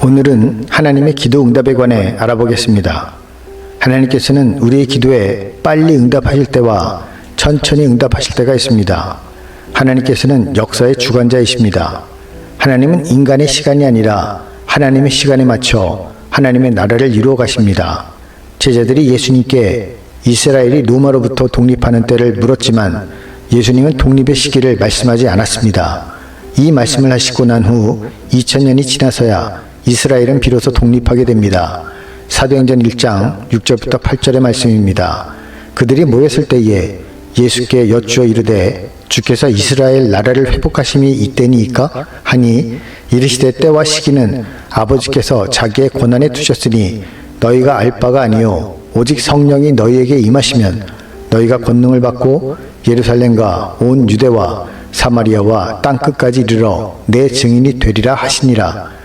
오늘은 하나님의 기도 응답에 관해 알아보겠습니다. 하나님께서는 우리의 기도에 빨리 응답하실 때와 천천히 응답하실 때가 있습니다. 하나님께서는 역사의 주관자이십니다. 하나님은 인간의 시간이 아니라 하나님의 시간에 맞춰 하나님의 나라를 이루어 가십니다. 제자들이 예수님께 이스라엘이 로마로부터 독립하는 때를 물었지만 예수님은 독립의 시기를 말씀하지 않았습니다. 이 말씀을 하시고 난 후 2000년이 지나서야 이스라엘은 비로소 독립하게 됩니다. 사도행전 1장 6절부터 8절의 말씀입니다. 그들이 모였을 때에 예수께 여쭈어 이르되 주께서 이스라엘 나라를 회복하심이 이때니이까 하니 이르시되 때와 시기는 아버지께서 자기의 권한에 두셨으니 너희가 알 바가 아니요 오직 성령이 너희에게 임하시면 너희가 권능을 받고 예루살렘과 온 유대와 사마리아와 땅끝까지 이르러 내 증인이 되리라 하시니라.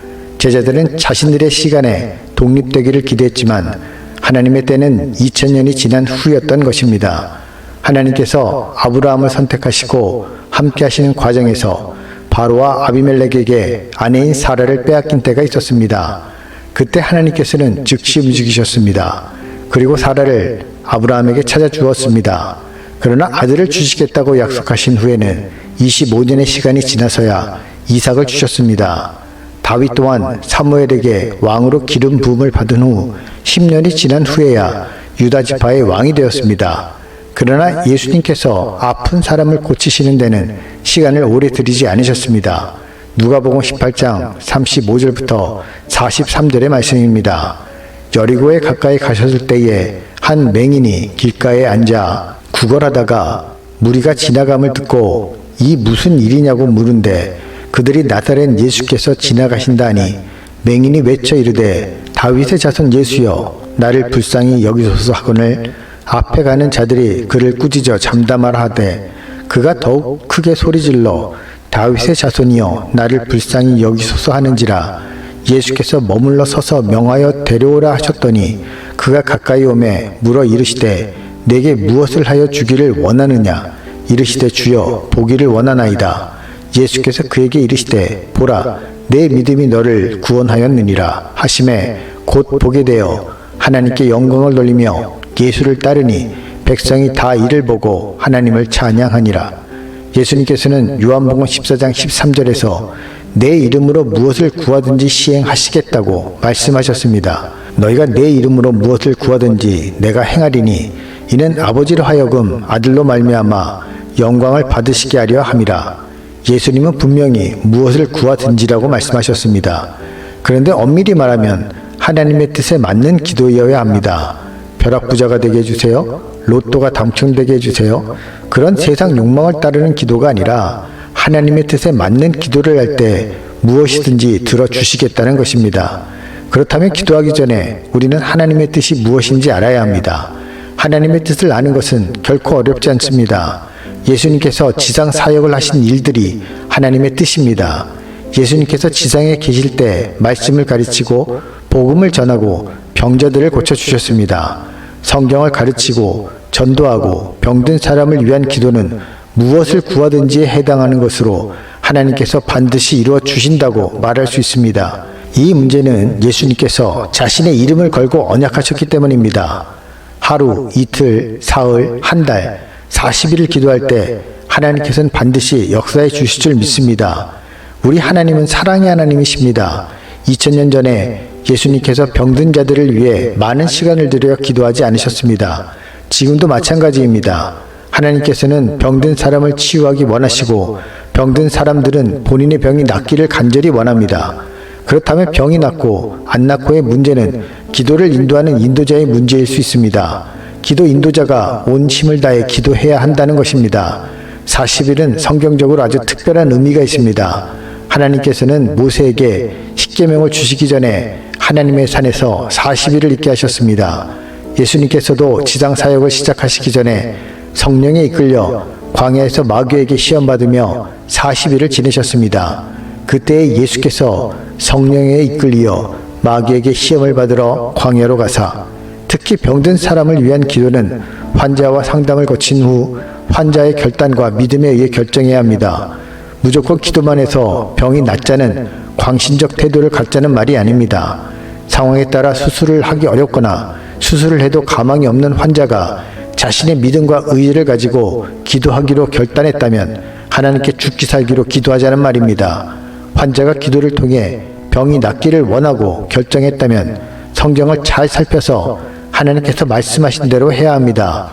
제자들은 자신들의 시간에 독립되기를 기대했지만 하나님의 때는 2000년이 지난 후였던 것입니다. 하나님께서 아브라함을 선택하시고 함께 하시는 과정에서 바로와 아비멜렉에게 아내인 사라를 빼앗긴 때가 있었습니다. 그때 하나님께서는 즉시 움직이셨습니다. 그리고 사라를 아브라함에게 찾아주었습니다. 그러나 아들을 주시겠다고 약속하신 후에는 25년의 시간이 지나서야 이삭을 주셨습니다. 다윗 또한 사무엘에게 왕으로 기름 부음을 받은 후 10년이 지난 후에야 유다 지파의 왕이 되었습니다. 그러나 예수님께서 아픈 사람을 고치시는 데는 시간을 오래 들이지 않으셨습니다. 누가복음 18장 35절부터 43절의 말씀입니다. 여리고에 가까이 가셨을 때에 한 맹인이 길가에 앉아 구걸하다가 무리가 지나감을 듣고 이 무슨 일이냐고 물은데 그들이 나사렛 예수께서 지나가신다니 맹인이 외쳐 이르되 다윗의 자손 예수여 나를 불쌍히 여기소서 하거늘 앞에 가는 자들이 그를 꾸짖어 잠담하라 하되 그가 더욱 크게 소리질러 다윗의 자손이여 나를 불쌍히 여기소서 하는지라. 예수께서 머물러 서서 명하여 데려오라 하셨더니 그가 가까이 오매 물어 이르시되 내게 무엇을 하여 주기를 원하느냐. 이르시되 주여 보기를 원하나이다. 예수께서 그에게 이르시되 보라 내 믿음이 너를 구원하였느니라 하시매 곧 보게 되어 하나님께 영광을 돌리며 예수를 따르니 백성이 다 이를 보고 하나님을 찬양하니라. 예수님께서는 요한복음 14장 13절에서 내 이름으로 무엇을 구하든지 시행하시겠다고 말씀하셨습니다. 너희가 내 이름으로 무엇을 구하든지 내가 행하리니 이는 아버지로 하여금 아들로 말미암아 영광을 받으시게 하려 함이라. 예수님은 분명히 무엇을 구하든지라고 말씀하셨습니다. 그런데 엄밀히 말하면 하나님의 뜻에 맞는 기도여야 합니다. 벼락부자가 되게 해주세요. 로또가 당첨되게 해주세요. 그런 세상 욕망을 따르는 기도가 아니라 하나님의 뜻에 맞는 기도를 할 때 무엇이든지 들어주시겠다는 것입니다. 그렇다면 기도하기 전에 우리는 하나님의 뜻이 무엇인지 알아야 합니다. 하나님의 뜻을 아는 것은 결코 어렵지 않습니다. 예수님께서 지상 사역을 하신 일들이 하나님의 뜻입니다. 예수님께서 지상에 계실 때 말씀을 가르치고 복음을 전하고 병자들을 고쳐주셨습니다. 성경을 가르치고 전도하고 병든 사람을 위한 기도는 무엇을 구하든지에 해당하는 것으로 하나님께서 반드시 이루어 주신다고 말할 수 있습니다. 이 문제는 예수님께서 자신의 이름을 걸고 언약하셨기 때문입니다. 하루, 이틀, 사흘, 한 달, 40일을 기도할 때 하나님께서는 반드시 역사해 주실 줄 믿습니다. 우리 하나님은 사랑의 하나님이십니다. 2000년 전에 예수님께서 병든 자들을 위해 많은 시간을 들여 기도하지 않으셨습니다. 지금도 마찬가지입니다. 하나님께서는 병든 사람을 치유하기 원하시고 병든 사람들은 본인의 병이 낫기를 간절히 원합니다. 그렇다면 병이 낫고 안 낫고의 문제는 기도를 인도하는 인도자의 문제일 수 있습니다. 기도 인도자가 온 힘을 다해 기도해야 한다는 것입니다. 40일은 성경적으로 아주 특별한 의미가 있습니다. 하나님께서는 모세에게 십계명을 주시기 전에 하나님의 산에서 40일을 있게 하셨습니다. 예수님께서도 지상 사역을 시작하시기 전에 성령에 이끌려 광야에서 마귀에게 시험받으며 40일을 지내셨습니다. 그때 예수께서 성령에 이끌리어 마귀에게 시험을 받으러 광야로 가사 특히 병든 사람을 위한 기도는 환자와 상담을 거친 후 환자의 결단과 믿음에 의해 결정해야 합니다. 무조건 기도만 해서 병이 낫자는 광신적 태도를 갖자는 말이 아닙니다. 상황에 따라 수술을 하기 어렵거나 수술을 해도 가망이 없는 환자가 자신의 믿음과 의지를 가지고 기도하기로 결단했다면 하나님께 죽기 살기로 기도하자는 말입니다. 환자가 기도를 통해 병이 낫기를 원하고 결정했다면 성경을 잘 살펴서 하나님께서 말씀하신 대로 해야 합니다.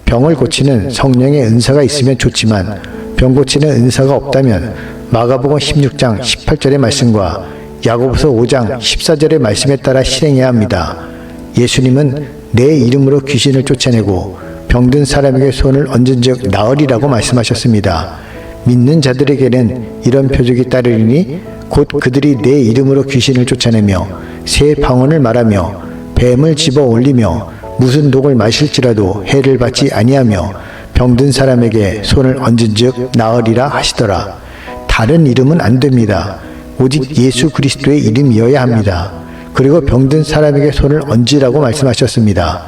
병을 고치는 성령의 은사가 있으면 좋지만 병 고치는 은사가 없다면 마가복음 16장 18절의 말씀과 야고보서 5장 14절의 말씀에 따라 실행해야 합니다. 예수님은 내 이름으로 귀신을 쫓아내고 병든 사람에게 손을 얹은즉 나으리라고 말씀하셨습니다. 믿는 자들에게는 이런 표적이 따르리니 곧 그들이 내 이름으로 귀신을 쫓아내며 새 방언을 말하며 뱀을 집어 올리며 무슨 독을 마실지라도 해를 받지 아니하며 병든 사람에게 손을 얹은즉 나으리라 하시더라. 다른 이름은 안 됩니다. 오직 예수 그리스도의 이름이어야 합니다. 그리고 병든 사람에게 손을 얹으라고 말씀하셨습니다.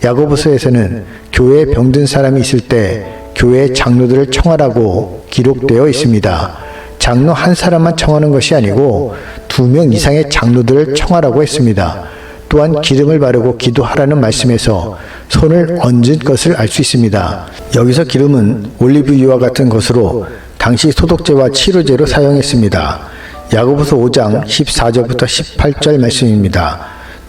야고보서에서는 교회에 병든 사람이 있을 때 교회 장로들을 청하라고 기록되어 있습니다. 장로 한 사람만 청하는 것이 아니고 2명 이상의 장로들을 청하라고 했습니다. 또한 기름을 바르고 기도하라는 말씀에서 손을 얹은 것을 알 수 있습니다. 여기서 기름은 올리브유와 같은 것으로 당시 소독제와 치료제로 사용했습니다. 야고보서 5장 14절부터 18절 말씀입니다.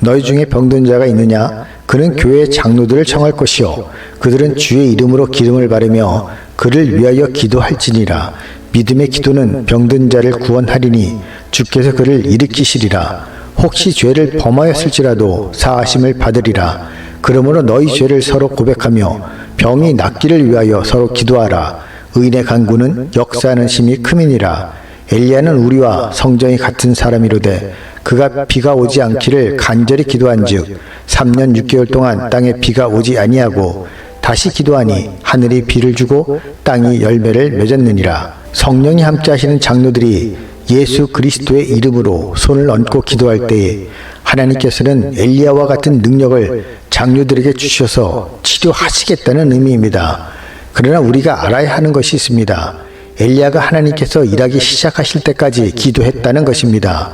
너희 중에 병든 자가 있느냐? 그는 교회의 장로들을 청할 것이요 그들은 주의 이름으로 기름을 바르며 그를 위하여 기도할지니라. 믿음의 기도는 병든 자를 구원하리니 주께서 그를 일으키시리라. 혹시 죄를 범하였을지라도 사하심을 받으리라. 그러므로 너희 죄를 서로 고백하며 병이 낫기를 위하여 서로 기도하라. 의인의 간구는 역사하는 힘이 크미니라. 엘리야는 우리와 성정이 같은 사람이로되 그가 비가 오지 않기를 간절히 기도한즉 3년 6개월 동안 땅에 비가 오지 아니하고 다시 기도하니 하늘이 비를 주고 땅이 열매를 맺었느니라. 성령이 함께 하시는 장로들이 예수 그리스도의 이름으로 손을 얹고 기도할 때에 하나님께서는 엘리야와 같은 능력을 장로들에게 주셔서 치료하시겠다는 의미입니다. 그러나 우리가 알아야 하는 것이 있습니다. 엘리야가 하나님께서 일하기 시작하실 때까지 기도했다는 것입니다.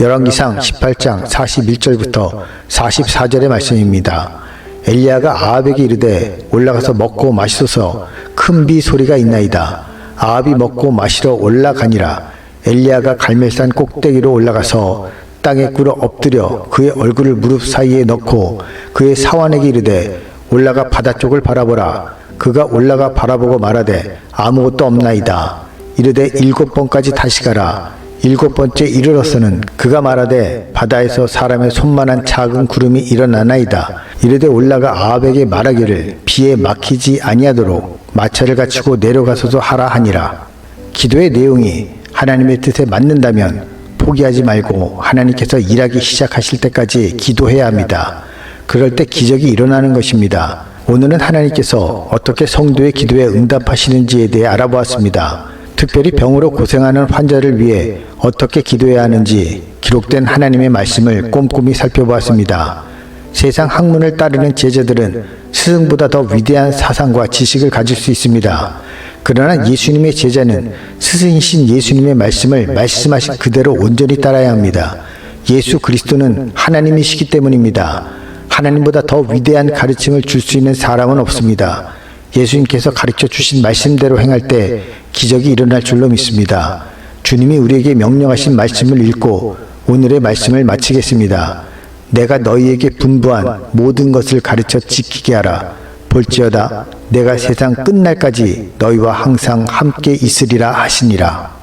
열왕기상 18장 41절부터 44절의 말씀입니다. 엘리야가 아합에게 이르되 올라가서 먹고 마시소서 큰 비 소리가 있나이다. 아합이 먹고 마시러 올라가니라. 엘리야가 갈멜산 꼭대기로 올라가서 땅에 꿇어 엎드려 그의 얼굴을 무릎 사이에 넣고 그의 사환에게 이르되 올라가 바다 쪽을 바라보라. 그가 올라가 바라보고 말하되 아무것도 없나이다. 이르되 7번까지 다시 가라. 7번째 이르러서는 그가 말하되 바다에서 사람의 손만한 작은 구름이 일어나나이다. 이르되 올라가 아합에게 말하기를 비에 막히지 아니하도록 마차를 갖추고 내려가서도 하라 하니라. 기도의 내용이 하나님의 뜻에 맞는다면 포기하지 말고 하나님께서 일하기 시작하실 때까지 기도해야 합니다. 그럴 때 기적이 일어나는 것입니다. 오늘은 하나님께서 어떻게 성도의 기도에 응답하시는지에 대해 알아보았습니다. 특별히 병으로 고생하는 환자를 위해 어떻게 기도해야 하는지 기록된 하나님의 말씀을 꼼꼼히 살펴보았습니다. 세상 학문을 따르는 제자들은 스승보다 더 위대한 사상과 지식을 가질 수 있습니다. 그러나 예수님의 제자는 스승이신 예수님의 말씀을 말씀하신 그대로 온전히 따라야 합니다. 예수 그리스도는 하나님이시기 때문입니다. 하나님보다 더 위대한 가르침을 줄 수 있는 사람은 없습니다. 예수님께서 가르쳐 주신 말씀대로 행할 때 기적이 일어날 줄로 믿습니다. 주님이 우리에게 명령하신 말씀을 읽고 오늘의 말씀을 마치겠습니다. 내가 너희에게 분부한 모든 것을 가르쳐 지키게 하라. 볼지어다 내가 세상 끝날까지 너희와 항상 함께 있으리라 하시니라.